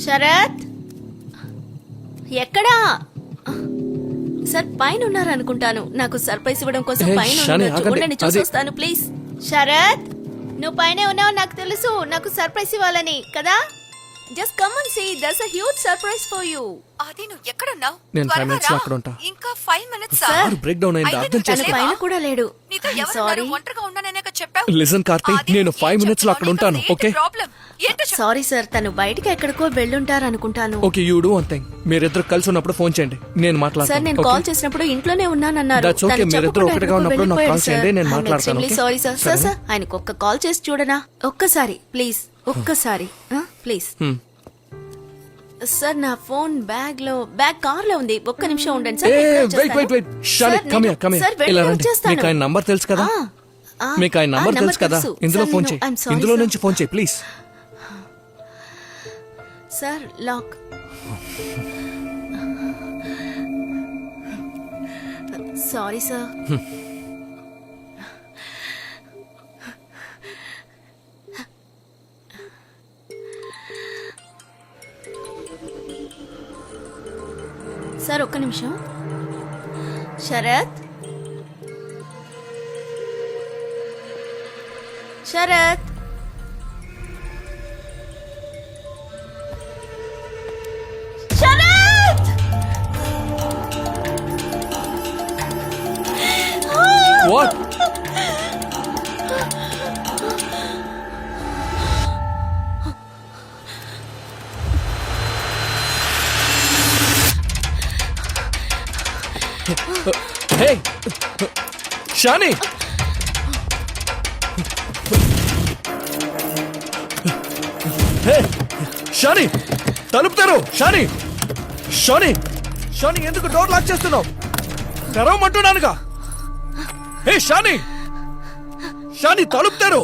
శరత్ ఎక్కడా? సార్ పైన ఉన్నారనుకుంటాను. నాకు సర్ప్రైజ్ ఇవ్వడం కోసం పైన చూడండి, చూసొస్తాను ప్లీజ్. శరత్ నువ్వు పైనే ఉన్నావు, నాకు తెలుసు. నాకు సర్ప్రైజ్ ఇవ్వాలని కదా. Just come and see, there's a huge surprise for you. అది నువ్వు ఎక్కడ ఉన్నావు? నేను 5 minutes లో అక్కడ ఉంటా. ఇంకా 5 minutes సార్ బ్రేక్ డౌన్ అయింది, అర్థం చేసుకో. పైన కూడా లేడు. నీతో ఎవరు ఒంటరిగా ఉన్నాననే చెప్పావు. లిసన్ కార్తీక్, నేను 5 minutes లో అక్కడ ఉంటాను. ఓకే సారీ సార్, తను బయటికి ఎక్కడికో వెళ్ళుంటారు అనుకుంటాను. Okay, you do one thing. మీరిద్దరు కలిసి ఉన్నప్పుడు ఫోన్ చేయండి, నేను మాట్లాడతాను. సార్ నేను కాల్ చేసినప్పుడు ఇంట్లోనే ఉన్నానన్నారు. దట్స్ ఓకే, మీరిద్దరు ఒకటిగా ఉన్నప్పుడు నాకు కాల్ చేయండి, నేను మాట్లాడతాను. Sorry sir. సార్ సార్ ఆయనకు ఒక్క కాల్ చేసి చూడనా? ఒక్కసారి ప్లీజ్, ఒక్కసారి ప్లీజ్. సార్ నా ఫోన్ బ్యాగ్ కార్ లో ఉంది. ఒక్క నిమిషం ఉండండి sir. Wait Shali, come here. ఇలా రండి. మీకు ఆయన నంబర్ తెలుసు కదా? మీకు ఆయన నంబర్ తెలుసు కదా? ఇందులో ఫోన్ చేయి, ఇందులో నుంచి ఫోన్ చేయి please. Sir lock. Sorry sir. Sir ఒక్క నిమిషం. Sharath Sharath Sharath what? Hey, Shani! Hey, Shani! తలుపు తెరు, షాని! షాని ఎందుకు డోర్ లాక్ చేస్తున్నావు? తెరవమంటున్నానుగా. హే షాని! తలుపు తెరు.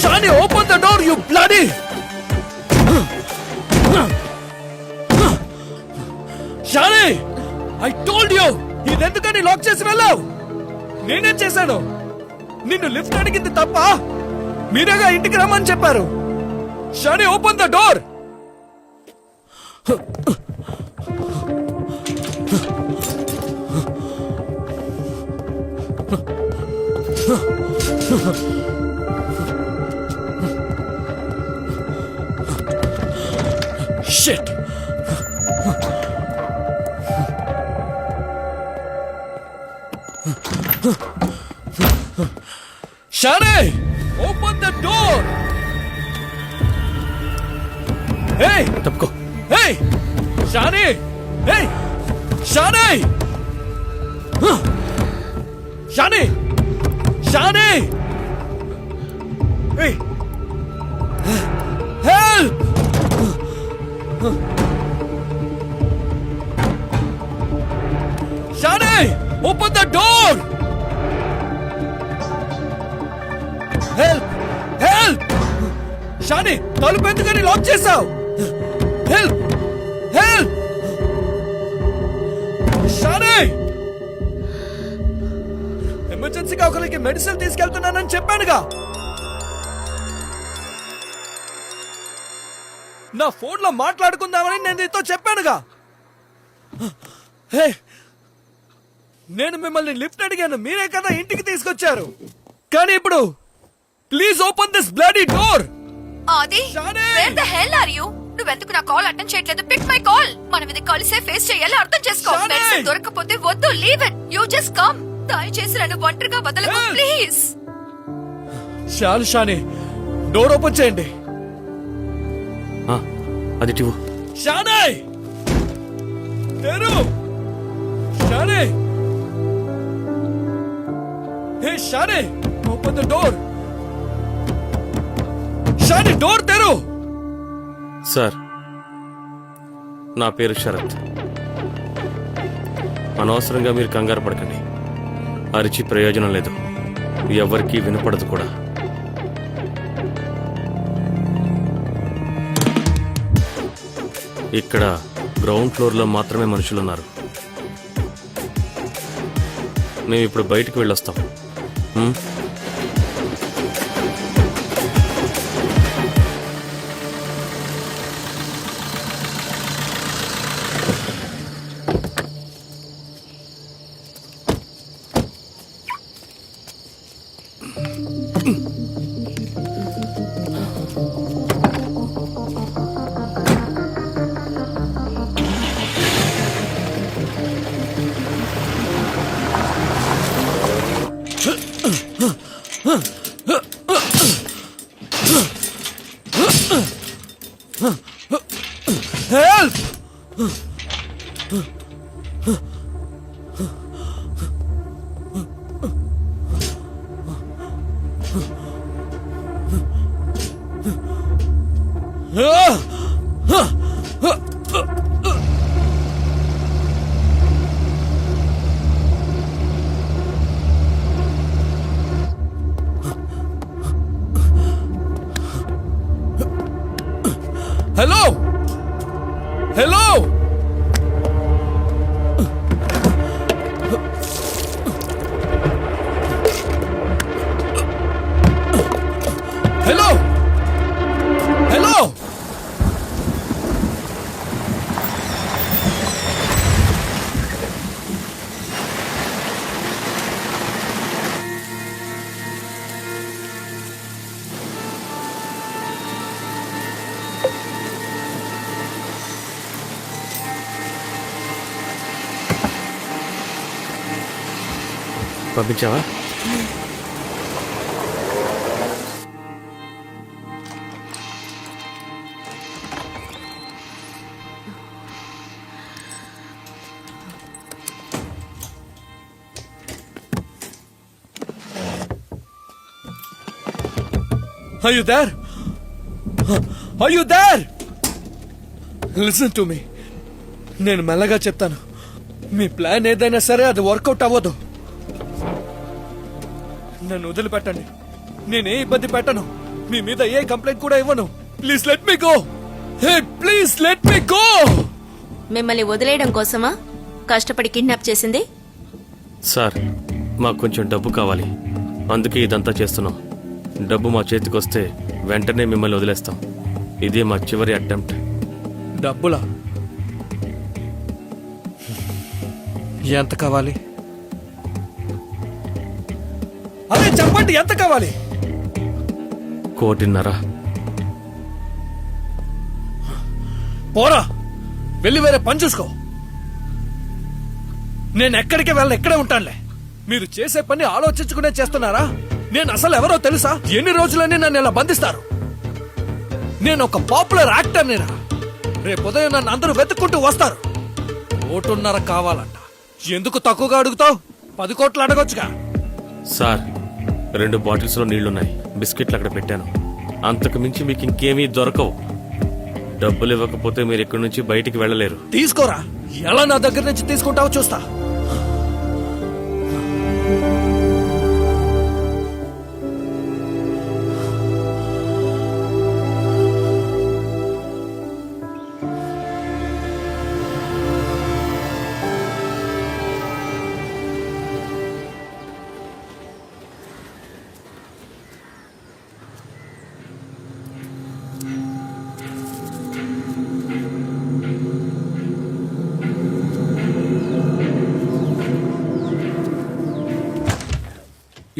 Shani, open the door, you bloody! Shani, I told you! ఇదెందుకని లాక్ చేసి వెళ్ళావు? నేనేం చేశాను? నిన్ను లిఫ్ట్ అడిగింది తప్ప? మీరేగా ఇంటికి రమ్మని చెప్పారు. Shani, open the door! Shit! Shani! Open the door! Hey! Tapko! Hey! Shani! Hey! Shani! Shani! Shani! Hey! Help! Shani! Open the door! Help! Help! Shani! తలుపు ఎందుకని లాక్ చేసావు? Help! Help! Shani! ఎమర్జెన్సీగా ఒకరికి మెడిసిన్ తీసుకెళ్తున్నానని చెప్పానుగా. నా phone లో మాట్లాడుకుందామని నేను నీతో చెప్పానుగా. నేను మిమ్మల్ని లిఫ్ట్ అడిగాను, మీరే కదా ఇంటికి తీసుకొచ్చారు. కానీ ఇప్పుడు please open this bloody door. Aadi, where the hell are you? నువ్వెందుకు నా కాల్ అటెండ్ చేయట్లేదు? Pick my call. మనం ఇది కలిసే ఫేస్ చేయాలి, అర్థం చేసుకో. మెడిసిన్ దొరకకపోతే వద్దు, leave it. You just come. దయచేసి నన్ను ఒంటరిగా వదలకు ప్లీజ్. చాలు షాని, డోర్ ఓపెన్ చేయండి. అది టివు. షానే తెరు. షానే, హే షానే, ఓపెన్ ద డోర్. షానే, డోర్ తెరు. సార్, నా పేరు శరత్. అనవసరంగా మీరు కంగారు పడకండి. అరిచి ప్రయోజనం లేదు, ఎవరికీ వినపడదు కూడా. ఇక్కడ గ్రౌండ్ ఫ్లోర్లో మాత్రమే మనుషులున్నారు. మేము ఇప్పుడు బయటికి వెళ్ళొస్తాం. హ్మ్? Help! Hello? Hello? Hello? Hello? పంపించావా? Are you there? Are you there? Listen to me. నేను మెల్లగా చెప్తాను. మీ ప్లాన్ ఏదైనా సరే అది వర్కౌట్ అవ్వదు. నన్ను వదిలిపెట్టండి. నేనే ఇబ్బంది పెట్టను. మీ మీద ఏ కంప్లైంట్ కూడా ఇవ్వను. Please let me go. Hey, please let me go. మిమ్మల్ని వదిలేయడం కోసమా కష్టపడి కిడ్నాప్ చేసింది? సార్, మాకు కొంచెం డబ్బు కావాలి, అందుకే ఇదంతా చేస్తున్నాం. డబ్బు మా చేతికి వస్తే వెంటనే మిమ్మల్ని వదిలేస్తాం. ఇదే మా చివరి అటెంప్ట్. డబ్బులా? ఎంత కావాలి? అదే చెప్పండి, ఎంత కావాలి? 1.5 కోటి. పోరా, వెళ్ళి వేరే పని చూసుకో. నేను ఎక్కడికి వెళ్ళను, ఇక్కడే ఉంటానులే. మీరు చేసే పని ఆలోచించుకునే చేస్తున్నారా? నేను అసలు ఎవరో తెలుసా? ఎన్ని రోజులని నన్ను ఇలా బంధిస్తారు? నేను ఒక పాపులర్ యాక్టర్ నేనా? రేపు ఉదయం నన్ను అందరూ వెతుక్కుంటూ వస్తారు. 1.5 కోటి కావాలంట. ఎందుకు తక్కువగా అడుగుతావు? 10 కోట్లు అడగొచ్చుగా. సార్, 2 బాటిల్స్లో నీళ్లున్నాయి, బిస్కెట్లు అక్కడ పెట్టాను. అంతకు మించి మీకు ఇంకేమీ దొరకవు. డబ్బులు ఇవ్వకపోతే మీరు ఇక్కడి నుంచి బయటికి వెళ్ళలేరు. తీసుకోరా, ఎలా నా దగ్గర నుంచి తీసుకుంటావో చూస్తా.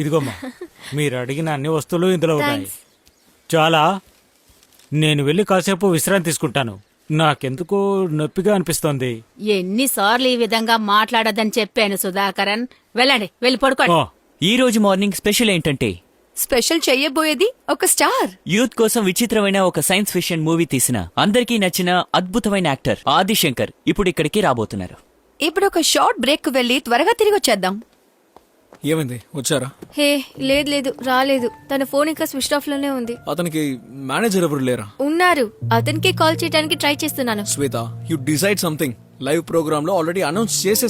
ఇదిగోమ్మా, మీరు అడిగిన అన్ని వస్తువులు ఇందులో ఉన్నాయి. చాలా, నేను వెళ్ళి కాసేపు విశ్రాంతి తీసుకుంటాను. నాకెందుకో నొప్పిగా అనిపిస్తోంది. ఎన్నిసార్లు ఈ విధంగా మాట్లాడదని చెప్పాను సుధాకరన్. వెళ్ళండి, వెళ్ళి పడుకోండి. ఓ, ఈ రోజు మార్నింగ్ స్పెషల్ ఏంటంటే స్పెషల్ చెయ్యబోయేది ఒక స్టార్. యూత్ కోసం విచిత్రమైన ఒక సైన్స్ ఫిక్షన్ మూవీ తీసిన అందరికీ నచ్చిన అద్భుతమైన యాక్టర్ ఆదిశంకర్ ఇప్పుడు ఇక్కడికి రాబోతున్నారు. ఇప్పుడు ఒక షార్ట్ బ్రేక్ కు వెళ్లి త్వరగా తిరిగి వచ్చేద్దాం. ఏమైంది, వచ్చారా? హే లేదు రాలేదు. తన ఫోన్ ఇంకా స్విచ్ ఆఫ్ లోనే ఉంది. అతనికి మేనేజర్ ఎవరు లేరా? ఉన్నారు, అతనికి కాల్ చేయడానికి ట్రై చేస్తున్నాను. Shweta, you decide something. Live programme లో ఆల్రెడీ అనౌన్స్ చేసే